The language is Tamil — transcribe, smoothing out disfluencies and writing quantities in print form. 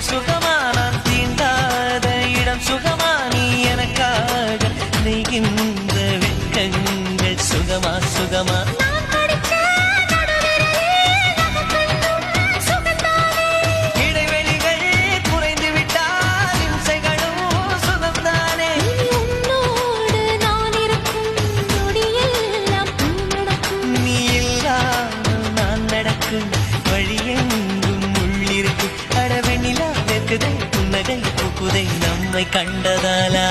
சுகமா நான் தீண்டாத இடம் சுகமா நீ எனக்காக நெய்கின்ற வெட்கங்கள் சுகமா சுகமா இடைவெளிகள் குறைந்து விட்டால் இம்சைகளும் சுகம்தானே நீ இல்லாமல் நான் நடக்கும் வழியெங்கும் உள்ளிருக்கு அடவெண்ணிலா வெக்குதை புன்னகை பூக்குதை நம்மை கண்டதாலா